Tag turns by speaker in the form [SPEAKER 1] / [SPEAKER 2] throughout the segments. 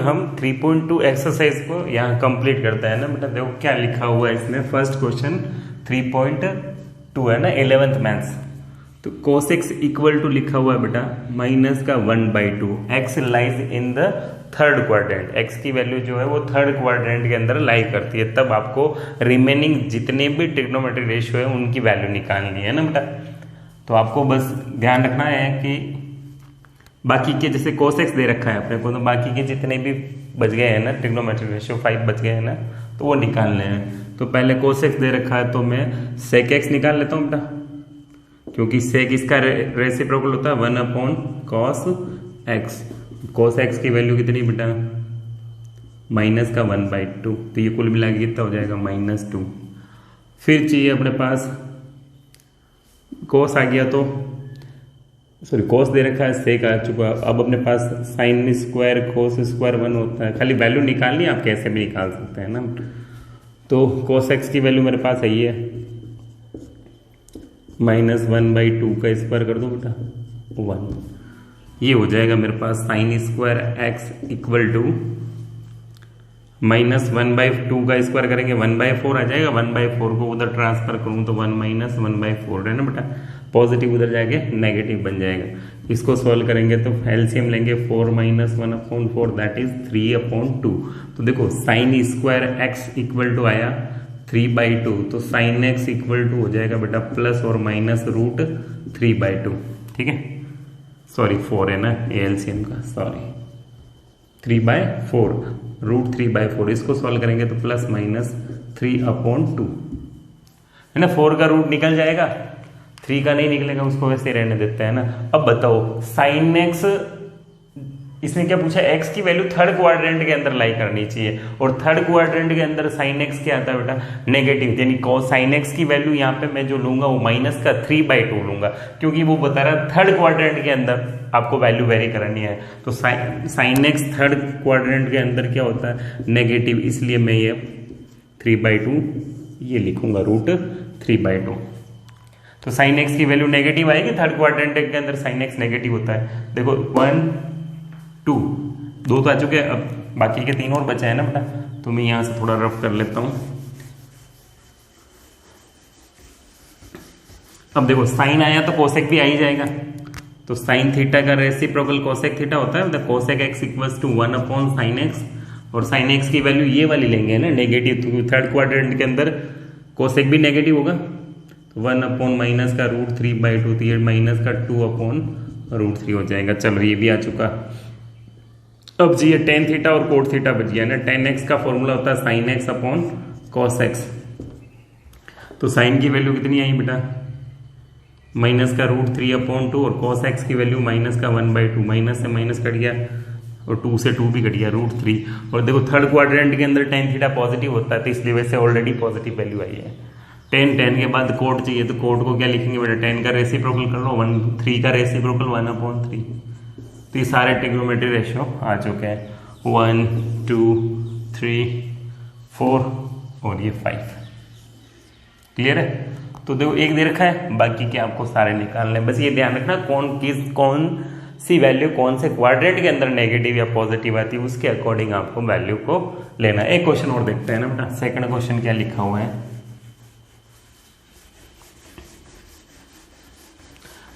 [SPEAKER 1] हम 3.2 एक्सरसाइज को यहाँ कंप्लीट करते हैं ना बेटा। देखो क्या लिखा हुआ है इसमें, फर्स्ट क्वेश्चन 3.2 है ना 11th मैथ्स। तो cos x इक्वल टू लिखा हुआ है बेटा माइनस का 1/2। x lies in the third quadrant, x की वैल्यू जो है वो थर्ड क्वाड्रेंट के अंदर लाई करती है। तब आपको रिमेनिंग जितने भी ट्रिग्नोमेट्रिक रेशियो है उनकी वैल्यू निकालनी है ना बेटा। तो आपको बस ध्यान रखना है कि बाकी के जैसे cos x दे रखा है अपने को, तो बाकी के जितने भी बच गए हैं ना ट्रिग्नोमेट्रिक रेशियो 5 बच गए हैं ना, तो वो निकालने हैं। तो पहले cos x दे रखा है तो मैं sec x निकाल लेता हूँ बेटा, क्योंकि sec इसका रेसिप्रोकल होता है 1/cos x। cos x की वैल्यू कितनी बेटा माइनस का 1/2, तो ये कुल मिला के कितना हो जाएगा -2। फिर चाहिए अपने पास cos आ गया, तो सॉरी cos दे रखा है sec आ चुका। अब अपने पास sin स्क्वायर cos स्क्वायर 1 होता है, खाली वैल्यू निकालनी आप कैसे भी निकाल सकते हैं ना। तो cos x की वैल्यू मेरे पास यही है -1/2 का स्क्वायर कर दो बेटा 1। ये हो जाएगा मेरे पास sin square x equal to -1/2 का स्क्वायर करेंगे 1/4 आ जाएगा। 1/4 को उधर ट्रांसफर करूँ तो 1 - 1/4 है ना बेटा, पॉजिटिव उधर जाके नेगेटिव बन जाएगा। इसको सॉल्व करेंगे तो एलसीएम लेंगे 4 - 1/4 दैट इज 3/2। तो देखो sin square x equal to आया 3/2, तो sin x इक्वल टू हो जाएगा बेटा प्लस और माइनस √3/2। ठीक है, सॉरी 4 है ना एलसीएम का, सॉरी 3/4 √3/4। इसको सॉल्व करेंगे तो प्लस माइनस 3/2 है ना। 4 का रूट निकल जाएगा, 3 का नहीं निकलेगा, उसको वैसे रहने देते हैं ना। अब बताओ sin x, इसने क्या पूछा, x की वैल्यू थर्ड क्वाड्रेंट के अंदर लाई करनी चाहिए, और थर्ड क्वाड्रेंट के अंदर sin x क्या आता है बेटा नेगेटिव, यानी sin x की वैल्यू यहाँ पे मैं जो लूंगा वो माइनस का 3/2 लूंगा, क्योंकि वो बता रहा है थर्ड क्वाड्रेंट के अंदर आपको वैल्यू वेरी करनी है। तो sin x थर्ड क्वाड्रेंट के अंदर क्या होता है नेगेटिव, इसलिए मैं ये 3/2 ये लिखूंगा √3/2। तो sin x की वैल्यू नेगेटिव आएगी, थर्ड क्वाड्रेंट के अंदर sin x नेगेटिव होता है। देखो 1 2 2 तो आ चुके हैं, अब बाकी के 3 और बचे हैं ना बेटा, तो मैं यहां से थोड़ा रफ कर लेता हूं। अब देखो साइन आया तो कोसेक भी आ ही जाएगा, तो साइन थीटा का रेसिप्रोकल कोसेक थीटा होता है, मतलब cosec x equals to 1/sin x, और sin x की वैल्यू ये वाली लेंगे ना नेगेटिव, तो थर्ड क्वाड्रेंट के अंदर कोसेक भी नेगेटिव होगा, 1/ माइनस का √3/2, तो ये माइनस का 2/√3 हो जाएगा। चलो ये भी आ चुका। अब जी ये tan थीटा और कोट थीटा बच गया ना। tan x का फॉर्मूला होता है sin x/cos x, तो साइन की वैल्यू कितनी आई बेटा माइनस का √3/2, और cos x की वैल्यू माइनस का 1/2, माइनस से माइनस कट गया और 2 से 2 भी कट गया √3। और देखो थर्ड क्वाड्रेंट के अंदर tan थीटा पॉजिटिव होता है, तो इसलिए वैसे ऑलरेडी पॉजिटिव वैल्यू आई है। tan के बाद कोट चाहिए, तो कोट को क्या लिखेंगे बेटा, tan का रेसिप्रोकल कर लो 3 का रेसिप्रोकल 1/3। तो ये सारे ट्रिग्नोमेट्री रेशियो आ चुके हैं 1 2 3 4 और ये 5। क्लियर है। तो देखो एक दे रखा है, बाकी के आपको सारे निकालने हैं। बस ये ध्यान रखना कौन सी वैल्यू कौन से क्वाड्रेंट के अंदर नेगेटिव या पॉजिटिव आती है, उसके अकॉर्डिंग आपको वैल्यू को लेना है। एक क्वेश्चन और देखते हैं ना बेटा, सेकंड क्वेश्चन क्या लिखा हुआ है।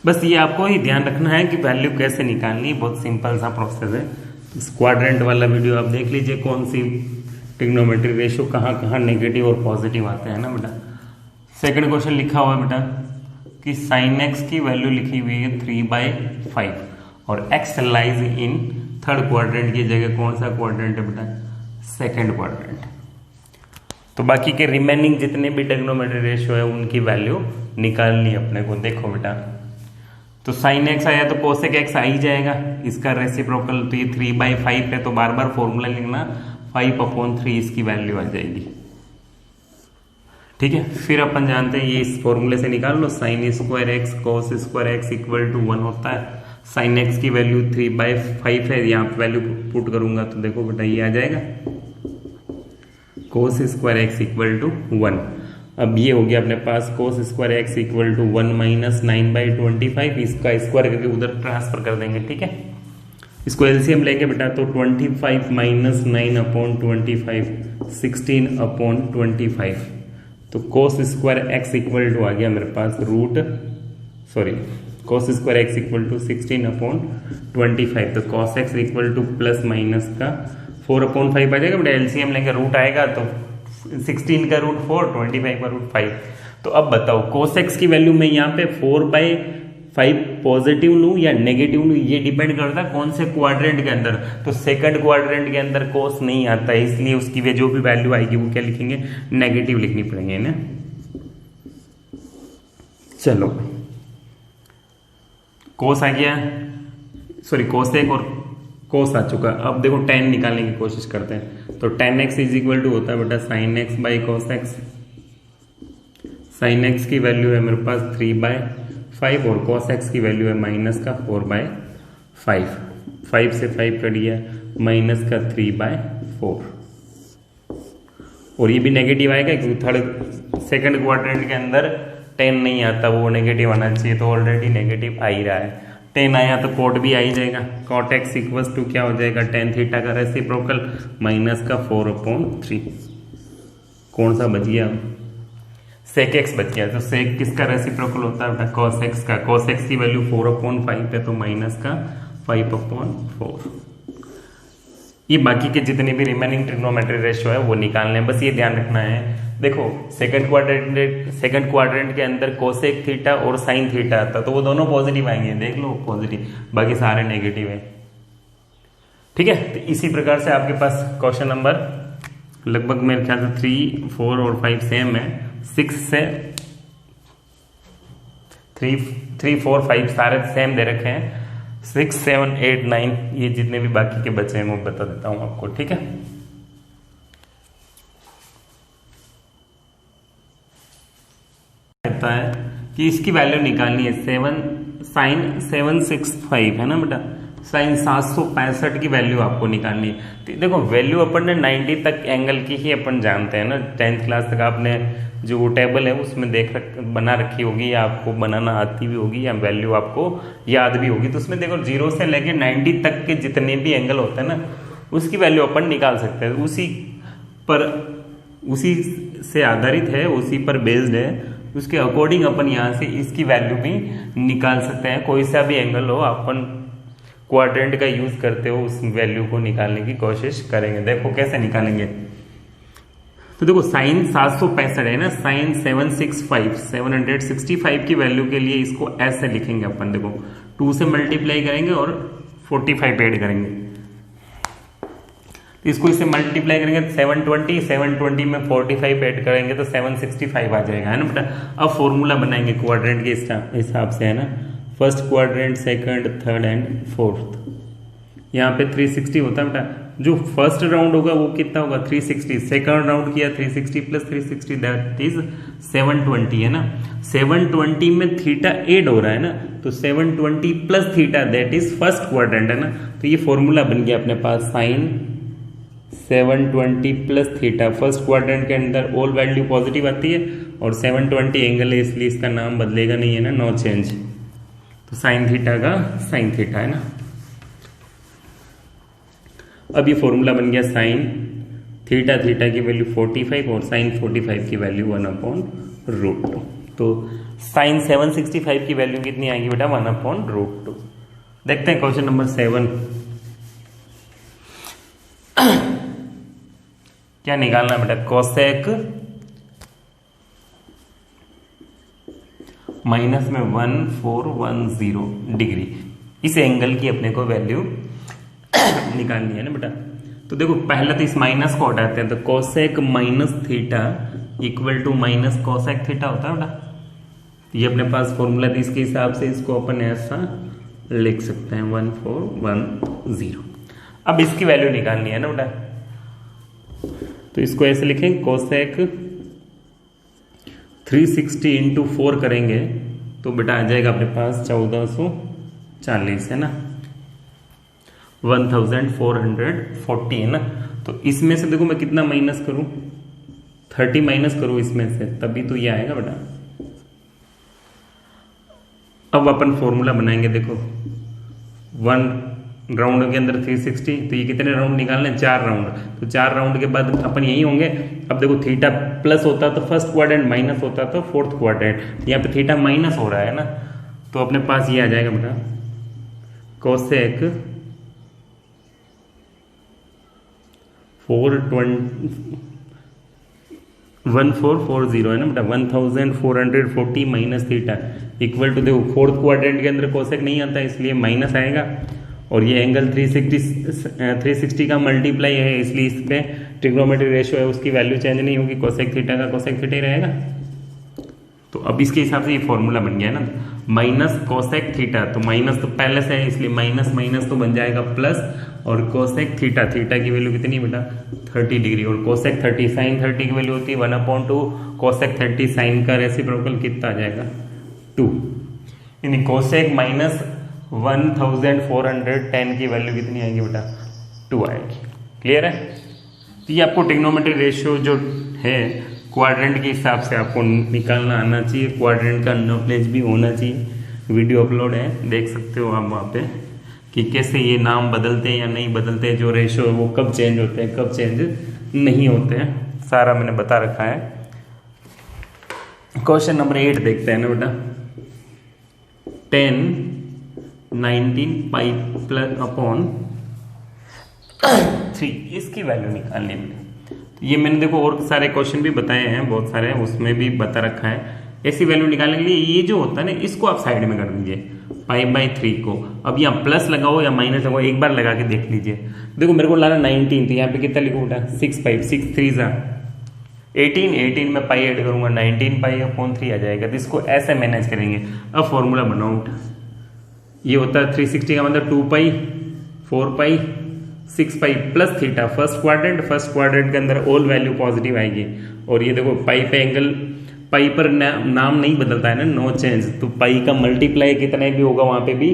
[SPEAKER 1] बस ये आपको ही ध्यान रखना है कि वैल्यू कैसे निकालनी है, बहुत सिंपल सा प्रोसेस है। इस क्वाड्रेंट वाला वीडियो आप देख लीजिए, कौन सी ट्रिग्नोमेट्रिक रेशियो कहाँ नेगेटिव और पॉजिटिव आते हैं ना बेटा। सेकंड क्वेश्चन लिखा हुआ है बेटा कि sin x की वैल्यू लिखी हुई है 3/5, और x lies in third quadrant की जगह कौन सा क्वाड्रेंट है बेटा सेकंड क्वाड्रेंट। तो बाकी के रिमेनिंग जितने भी ट्रिग्नोमेट्रिक रेशियो है उनकी वैल्यू निकालनी है अपने को। देखो बेटा, तो sin x आया तो cosec x आ ही जाएगा, इसका रेसिप्रोकल, तो ये 3/5 है, तो बार बार फॉर्मूला लिखना 5/3 इसकी वैल्यू आ जाएगी। ठीक है, फिर अपन जानते हैं ये इस फॉर्मूले से निकाल लो, sin square x cos square x equal to 1 होता है। sin x की वैल्यू 3/5 है, यहाँ पे वैल्यू पुट करूंगा तो देखो बेटा ये आ जाएगा cos square x equal to 1। अब ये हो गया अपने पास cos square x equal to 1 - 9/25, इसका स्क्वायर करके उधर ट्रांसफर कर देंगे। ठीक है, इसको एलसीएम लेंगे बेटा तो 25 माइनस 9/25 16/25। तो cos square x equal to आ गया मेरे पास cos square x equal to 16/25। तो cos x equal to plus minus का 4/5 आ जाएगा बेटा। एलसीएम लेंगे रूट आएगा तो 16 का रूट 4, 25 का रूट 5। तो अब बताओ कोस एक्स की वैल्यू में यहाँ पे 4/5 पॉजिटिव लूँ या नेगेटिव लूँ, ये डिपेंड करता है कौन से क्वाड्रेंट के अंदर। तो सेकंड क्वाड्रेंट के अंदर कोस नहीं आता है, इसलिए उसकी जो भी वैल्यू आएगी वो क्या लिखेंगे, नेगेटिव लिखनी पड़ेगी ना। चलो कोस आ गया, सॉरी कोसेक और कोस आ चुका। अब देखो tan निकालने की कोशिश करते हैं। तो tan x is equal to होता है बेटा sin x by cos x। sin x की वैल्यू है मेरे पास 3/5 और cos x की वैल्यू है माइनस का 4/5। 5 से 5 कट गया, माइनस का 3/4। और ये भी नेगेटिव आएगा क्योंकि थर्ड सेकंड क्वाड्रेंट के अंदर tan नहीं आता, वो नेगेटिव आना चाहिए, तो ऑलरेडी नेगेटिव आ ही रहा है। tan आया तो cot भी आ ही जाएगा। cot x इक्वल्स टू क्या हो जाएगा, tan थीटा का रेसिप्रोकल माइनस का 4/3। कौन सा बच गया, sec x बच गया। तो sec किसका रेसिप्रोकल होता है बेटा, cos x का। cos x की वैल्यू 4/5 है तो माइनस का 5/4। ये बाकी के जितने भी रिमेनिंग ट्रिग्नोमेट्री रेशियो है वो निकालने हैं, बस ये ध्यान रखना है। देखो सेकंड क्वाड्रेंट के अंदर कोसेक थीटा और साइन थीटा आता तो वो दोनों पॉजिटिव आएंगे, देख लो पॉजिटिव, बाकी सारे नेगेटिव है। ठीक है, तो इसी प्रकार से आपके पास क्वेश्चन नंबर लगभग मेरे ख्याल से 3, 4 और 5 सेम है। 6 से 3, 4, 5 सारे सेम दे रखे हैं। 6, 7, 8, 9 ये जितने भी बाकी के बचे हैं वो बता देता हूं आपको। ठीक है, कहता है कि इसकी वैल्यू निकालनी है। साइन 765 है ना बेटा, साइन 765 की वैल्यू आपको निकालनी है। तो देखो वैल्यू अपन ने 90 तक एंगल की ही अपन जानते हैं ना, 10th क्लास तक आपने जो टेबल है उसमें बना रखी होगी या आपको बनाना आती भी होगी या वैल्यू आपको याद भी होगी। तो उसमें देखो 0 से लेके 90 तक के जितने भी एंगल होते हैं ना उसकी वैल्यू अपन निकाल सकते हैं। उसी से आधारित है, उसी पर बेस्ड है, उसके अकॉर्डिंग अपन यहाँ से इसकी वैल्यू भी निकाल सकते हैं। कोई सा भी एंगल हो अपन क्वाड्रेंट का यूज करते हो उस वैल्यू को निकालने की कोशिश करेंगे। देखो कैसे निकालेंगे। तो देखो साइन 765 है ना, साइन 765 की वैल्यू के लिए इसको ऐसे लिखेंगे अपन। देखो 2 से मल्टीप्लाई करेंगे और 45 ऐड करेंगे, तो इसको इससे मल्टीप्लाई करेंगे 720 में 45 ऐड करेंगे तो 765 आ जाएगा, है ना बेटा। अब फॉर्मूला बनाएंगे क्वाड्रेंट के हिसाब से, है ना। First quadrant, second, third and fourth. यहाँ पे 360 होता है बेटा। जो फर्स्ट राउंड होगा वो कितना होगा, 360। सेकंड राउंड किया 360 प्लस 360 दैट इज 720, है ना। 720 में थीटा ऐड हो रहा है ना, तो 720 plus theta that is first quadrant, है ना। तो ये फॉर्मूला बन गया अपने पास, sine 720 plus theta. First quadrant के अंदर ऑल वैल्यू पॉजिटिव आती है और 720 एंगल है इसलिए इसका नाम बदलेगा नहीं, है ना, नो चेंज। तो साइन थीटा का साइन थीटा, है ना। अब ये फॉर्मूला बन गया साइन थीटा की वैल्यू 45 और साइन 45 की वैल्यू 1/√2। तो साइन 765 की वैल्यू कितनी आएगी बेटा, 1/√2। देखते हैं क्वेश्चन नंबर 7 क्या निकालना बेटा, कोसेक माइनस में 1410 डिग्री, इस एंगल की अपने को वैल्यू निकालनी है ना बेटा। तो देखो पहले तो इस माइनस को हटाते हैं, तो cosec minus theta equal to minus cosec theta होता है बेटा। ये अपने पास फॉर्मूला, तो इसके हिसाब से इसको अपन ऐसा लिख सकते हैं 1410। अब इसकी वैल्यू निकालनी है ना बेटा, तो इसको ऐसे लिखें, कोसेक 360 इंटू 4 करेंगे तो बेटा आ जाएगा अपने पास 1440, है ना, 1440, है ना। तो इसमें से देखो मैं कितना माइनस करूं, 30 माइनस करूं इसमें से, तभी तो ये आएगा बेटा। अब अपन फॉर्मूला बनाएंगे, देखो 1 राउंड के अंदर 360, तो ये कितने राउंड निकालने हैं? 4 राउंड। तो 4 राउंड के बाद अपन यही होंगे। अब देखो थीटा प्लस होता तो फर्स्ट क्वाड्रेंट, माइनस होता तो फोर्थ क्वाड्रेंट। यहाँ पे थीटा माइनस हो रहा है ना, तो अपने पास ये आ जाएगा बेटा कोसेक 1440 है ना बेटा, 1440 माइनस थीटा इक्वल टू, देखो फोर्थ क्वाड्रेंट के अंदर कोसेक नहीं आता इसलिए माइनस आएगा, और ये एंगल 360 का मल्टीप्लाई है इसलिए इस पे ट्रिग्नोमेट्री रेशियो है उसकी वैल्यू चेंज नहीं होगी, कोसेक थीटा का कोसेक थीटा ही रहेगा। तो अब इसके हिसाब से ये फॉर्मूला बन गया ना, माइनस कोसेक थीटा, तो माइनस तो पहले से है इसलिए माइनस माइनस तो बन जाएगा प्लस, और कोसेक थीटा, थीटा की वैल्यू कितनी बेटा 30 डिग्री, और कोसेक 30 साइन 30 की वैल्यू होती है 1/2, कोसेक 30 साइन का रेसिप्रोकल कितना आ जाएगा 2, यानी कोसेक माइनस 1410 की वैल्यू कितनी आएगी बेटा 2 आएगी। क्लियर है? तो ये आपको ट्रिग्नोमेट्री रेशियो जो है क्वाड्रेंट के हिसाब से आपको निकालना आना चाहिए, क्वाड्रेंट का नॉलेज भी होना चाहिए। वीडियो अपलोड है, देख सकते हो आप वहाँ पे कि कैसे ये नाम बदलते हैं या नहीं बेदलते, जो रेशियो है वो कब चेंज होते हैं कब चेंज नहीं होते हैं, सारा मैंने बता रखा है। क्वेश्चन नंबर 8 देखते हैं ना बेटा, 10 19 पाई प्लस अपॉन 3 इसकी वैल्यू निकालनी है। ये मैंने देखो और सारे क्वेश्चन भी बताए हैं, बहुत सारे हैं, उसमें भी बता रखा है। ऐसी वैल्यू निकालने के लिए ये जो होता है ना, इसको आप साइड में कर दीजिए, पाई/3 को। अब यहाँ प्लस लगाओ या माइनस लगाओ, एक बार लगा के देख लीजिए। देखो मेरे को लाना 19, तो यहाँ पे कितना लिखो बेटा 6 पाई, 6 3 18 में पाई ऐड करूंगा 19 पाई/3 आ जाएगा। तो इसको ऐसे मैनेज करेंगे। अब फॉर्मूला बनाओ बेटा, ये होता है 360 का मतलब 2 पाई 4 पाई 6 pi plus theta, first quadrant के अंदर ऑल वैल्यू पॉजिटिव आएगी। और ये देखो पाई पे एंगल, पाई पर नाम नहीं बदलता है ना, नो चेंज, तो पाई का मल्टीप्लाई कितना भी होगा वहां पे भी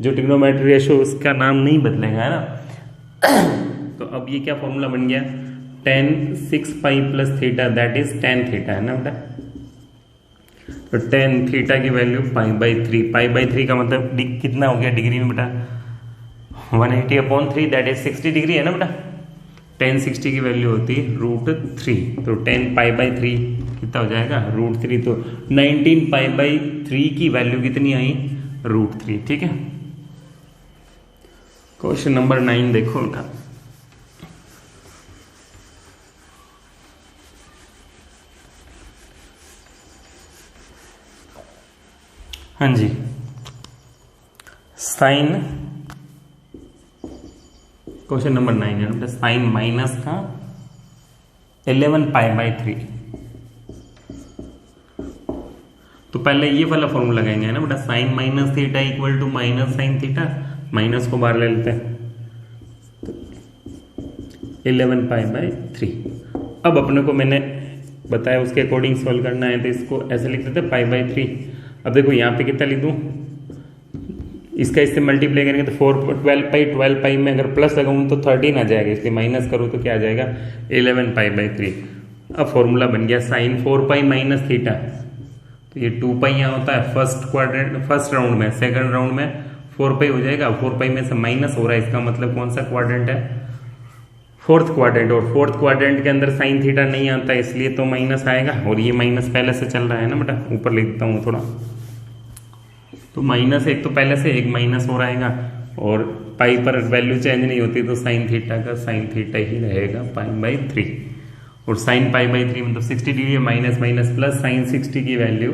[SPEAKER 1] जो ट्रिग्नोमेट्री रेशियो उसका नाम नहीं बदलेगा, है ना। तो अब ये क्या फॉर्मूला बन गया, 10 6 pi plus theta that is 10 theta, है ना बेटा। तो 10 थीटा की वैल्यू पाई/3, पाई/3 का मतलब कितना हो गया डिग्री में बेटा 180/3 दैट इज 60 डिग्री, है ना बेटा। 10 60 की वैल्यू होती है √3, तो 10 पाई/3 कितना हो जाएगा √3, तो 19 पाई/3 की वैल्यू कितनी आई √3। ठीक है, क्वेश्चन नंबर 9 देखो बेटा, हाँ जी, साइन, क्वेश्चन नंबर 9 है बेटा, साइन माइनस का 11 पाई/3। तो पहले ये वाला फॉर्मूला लगाएंगे, है ना बेटा, sine minus theta equal to minus sine theta, minus को बाहर ले लेते हैं, 11 पाई/3। अब अपने को मैंने बताया उसके अकॉर्डिंग सॉल्व करना है, तो इसको ऐसे लिख देते पाई/3। अब देखो यहाँ पे कितना लिख दूँ, इसका इससे मल्टीप्लाई करेंगे तो 12 पाई में अगर प्लस लगाऊँ तो 13 आ जाएगा, इसलिए माइनस करूँ तो क्या आ जाएगा 11 पाई/3। अब फॉर्मूला बन गया साइन 4 पाई माइनस थीटा, तो ये 2 पाई यहाँ होता है फर्स्ट राउंड में, सेकंड राउंड में 4 पाई हो जाएगा। 4 पाई में से माइनस हो रहा है, इसका मतलब कौन सा क्वाड्रेंट है, फोर्थ क्वाड्रेंट, और फोर्थ क्वाड्रेंट के अंदर साइन थीटा नहीं आता इसलिए तो माइनस आएगा, और ये माइनस पहले से चल रहा है ना बेटा, ऊपर लिख देता हूँ थोड़ा, तो माइनस एक तो पहले से एक माइनस हो रहेगा, और पाई पर वैल्यू चेंज नहीं होती तो साइन थीटा का साइन थीटा ही रहेगा पाई/3, और साइन पाई/3 मतलब 60 degree, minus minus plus, sine 60 की वैल्यू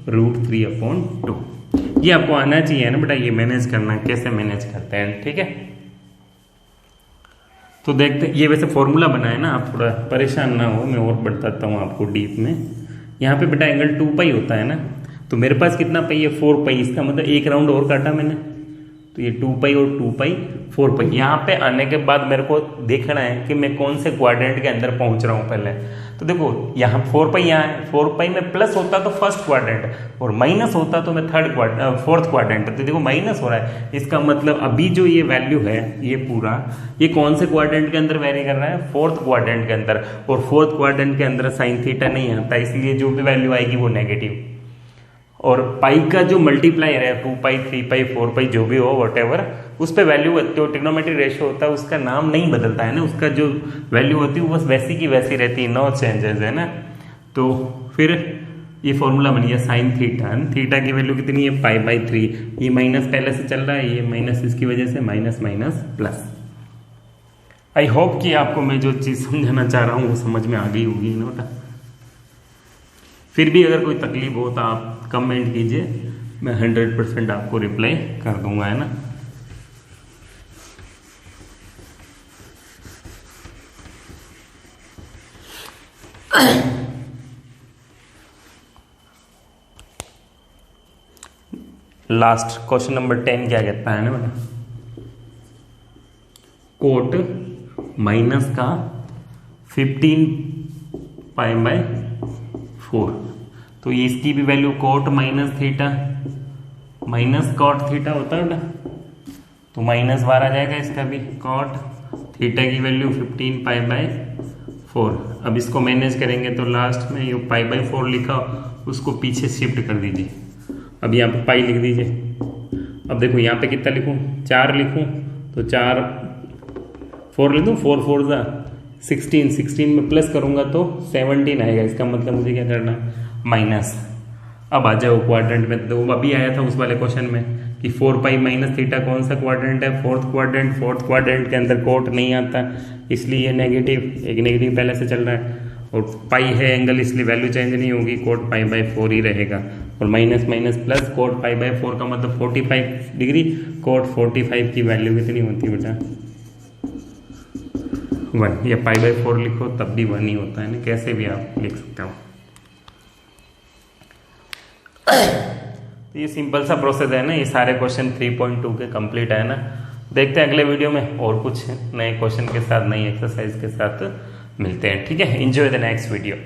[SPEAKER 1] √3/2। ये आपको आना चाहिए ना बेटा, ये मैनेज करना कैसे मैनेज करते हैं। ठीक है, तो देखते, ये वैसे फॉर्मूला बना है ना, आप थोड़ा परेशान ना हो, मैं और बताता हूँ आपको डीप में। यहाँ पे बेटा एंगल 2 पाई होता है ना, तो मेरे पास कितना पाई है 4 पाई, इसका मतलब एक राउंड और काटा मैंने, तो ये 2 पाई और 2 पाई 4 पाई। यहाँ पे आने के बाद मेरे को देखना है कि मैं कौन से क्वाड्रेंट के अंदर पहुंच रहा हूँ पहले। तो देखो यहाँ 4 पाई यहाँ है, 4 पाई में प्लस होता तो फर्स्ट क्वाड्रेंट, और माइनस होता तो मैं फोर्थ क्वाड्रेंट। तो देखो माइनस हो रहा है, इसका मतलब अभी जो ये वैल्यू है ये पूरा, ये कौन से क्वाड्रेंट के अंदर वेरी कर रहा है, फोर्थ क्वाड्रेंट के अंदर, और फोर्थ क्वाड्रेंट के अंदर साइन थीटा नहीं आता, इसलिए जो भी वैल्यू आएगी वो नेगेटिव। और पाई का जो मल्टीप्लायर है 2 पाई 3 पाई 4 पाई जो भी हो वॉटेवर, उस पर वैल्यू जो ट्रिग्नोमेट्रिक रेशियो होता है उसका नाम नहीं बदलता है ना, उसका जो वैल्यू होती है वो बस वैसी की वैसी रहती है, नो चेंजेस है ना। तो फिर ये फॉर्मूला बन गया साइन थीटा, थीटा की वैल्यू कितनी है π/3, ये माइनस पहले से चल रहा है, ये माइनस इसकी वजह से minus minus plus. I hope कि आपको मैं जो चीज़ समझाना चाह रहा हूँ वो समझ में आ गई होगी ना बेटा। फिर भी अगर कोई तकलीफ हो तो आप कमेंट कीजिए, मैं 100% आपको रिप्लाई कर दूंगा, है ना। लास्ट क्वेश्चन नंबर 10 क्या कहता है ना बेटा, कोट माइनस का 15 π/4, तो इसकी भी value cot minus theta minus cot theta होता है बेटा, तो माइनस बार आ जाएगा इसका भी, कॉट थीटा की वैल्यू 15 π/4। अब इसको मैनेज करेंगे तो लास्ट में ये π/4 लिखा उसको पीछे शिफ्ट कर दीजिए, अब यहाँ पे पाई लिख दीजिए। अब देखो यहाँ पे कितना लिखूँ, 4 लिखूँ तो 4 4 लिख दूँ, 4 4 ज़ा 16, 16 में प्लस करूँगा तो 17 आएगा, इसका मतलब मुझे क्या करना है माइनस। अब आ जाओ क्वाड्रेंट में, तो अभी आया था उस वाले क्वेश्चन में कि 4 पाई माइनस थीटा कौन सा क्वाड्रेंट है, फोर्थ क्वाड्रेंट, फोर्थ क्वाड्रेंट के अंदर कोट नहीं आता, इसलिए ये नेगेटिव, एक नेगेटिव पहले से चल रहा है, और पाई है एंगल इसलिए वैल्यू चेंज नहीं होगी, कोट π/4 ही रहेगा, और माइनस माइनस प्लस कोट π/4 का मतलब 45 डिग्री, कोट 45 की वैल्यू कितनी होती है बेटा 1, या π/4 लिखो तब भी 1 ही होता है ना, कैसे भी आप लिख सकते हो। ये सिंपल सा प्रोसेस है ना, ये सारे क्वेश्चन 3.2 के कंप्लीट है ना। देखते हैं अगले वीडियो में और कुछ नए क्वेश्चन के साथ, नई एक्सरसाइज के साथ मिलते हैं, ठीक है। Enjoy the next video.